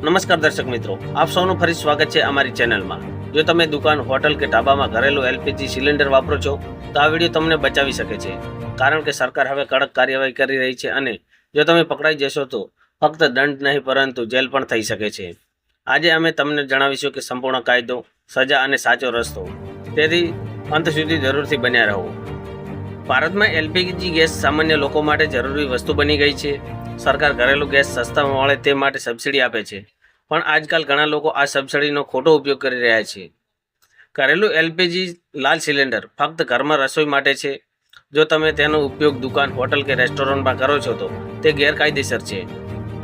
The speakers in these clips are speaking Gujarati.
નમસ્કાર દર્શક મિત્રો, આપ સૌનું ફરી સ્વાગત છે અમારી ચેનલમાં। જો તમે દુકાન, હોટલ કે ઢાબામાં ઘરેલું એલપીજી સિલિન્ડર વાપરો છો તો આ વિડીયો તમને બચાવી શકે છે, કારણ કે સરકાર હવે કડક કાર્યવાહી કરી રહી છે અને જો તમે પકડાઈ જશો તો ફક્ત દંડ નહીં પરંતુ જેલ પણ થઈ શકે છે। આજે અમે તમને જણાવીશું કે સંપૂર્ણ કાયદો, સજા અને સાચો રસ્તો, તેથી અંત સુધી જરૂરથી બન્યા રહો। ભારતમાં એલપીજી ગેસ સામાન્ય લોકો માટે જરૂરી વસ્તુ બની ગઈ છે। સરકાર ઘરેલું ગેસ સસ્તામાં મળે તે માટે સબસિડી આપે છે, પણ આજકાલ ઘણા લોકો આ સબસિડીનો ખોટો ઉપયોગ કરી રહ્યા છે। ઘરેલું એલપીજી લાલ સિલિન્ડર ફક્ત ઘરમાં રસોઈ માટે છે। જો તમે તેનો ઉપયોગ દુકાન, હોટલ કે રેસ્ટોરન્ટમાં કરો છો તો તે ગેરકાયદેસર છે।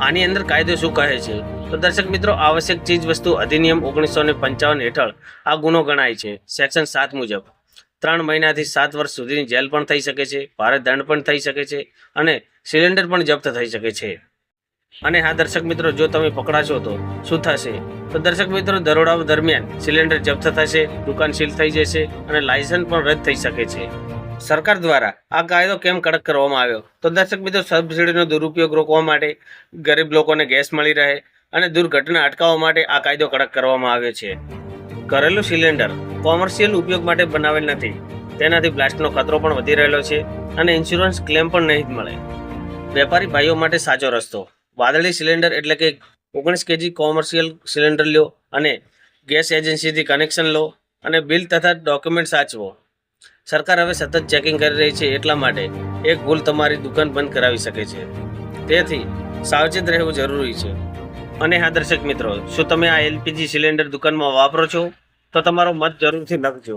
આની અંદર કાયદો શું કહે છે? તો દર્શક મિત્રો, આવશ્યક ચીજ વસ્તુ અધિનિયમ 1955 હેઠળ આ ગુનો ગણાય છે। સેક્શન 7 મુજબ 3 મહિનાથી 7 વર્ષ સુધીની જેલ પણ થઈ શકે છે, ભારે દંડ પણ થઈ શકે છે અને સિલિન્ડર પણ જપ્ત થઈ શકે છે। અને હા દર્શક મિત્રો, જો તમે પકડાશો તો શું થશે? તો દર્શક મિત્રો, દરોડા દરમિયાન સિલિન્ડર જપ્ત થશે, દુકાન સીલ થઈ જશે અને લાયસન્સ પણ રદ થઈ શકે છે। સરકાર દ્વારા આ કાયદો કેમ કડક કરવામાં આવ્યો? તો દર્શક મિત્રો, સબસિડીનો દુરુપયોગ રોકવા માટે, ગરીબ લોકોને ગેસ મળી રહે અને દુર્ઘટના અટકાવવા માટે આ કાયદો કડક કરવામાં આવ્યો છે। ઘરેલું સિલિન્ડર કોમર્શિયલ ઉપયોગ માટે બનાવેલ નથી, તેનાથી બ્લાસ્ટનો ખતરો પણ વધી રહેલો છે અને ઇન્સ્યોરન્સ ક્લેમ પણ નહીં મળે। વેપારી ભાઈઓ માટે સાચો રસ્તો: વાદળી સિલિન્ડર એટલે કે 19 કેજી કોમર્શિયલ સિલિન્ડર લો અને ગેસ એજન્સીથી કનેક્શન લો અને બિલ તથા ડોક્યુમેન્ટ સાચવો। સરકાર હવે સતત ચેકિંગ કરી રહી છે, એટલા માટે એક ભૂલ તમારી દુકાન બંધ કરાવી શકે છે, તેથી સાવચેત રહેવું જરૂરી છે। અને હા દર્શક મિત્રો, શું તમે આ એલપીજી સિલિન્ડર દુકાનમાં વાપરો છો? તો તમારો મત જરૂરથી લખજો।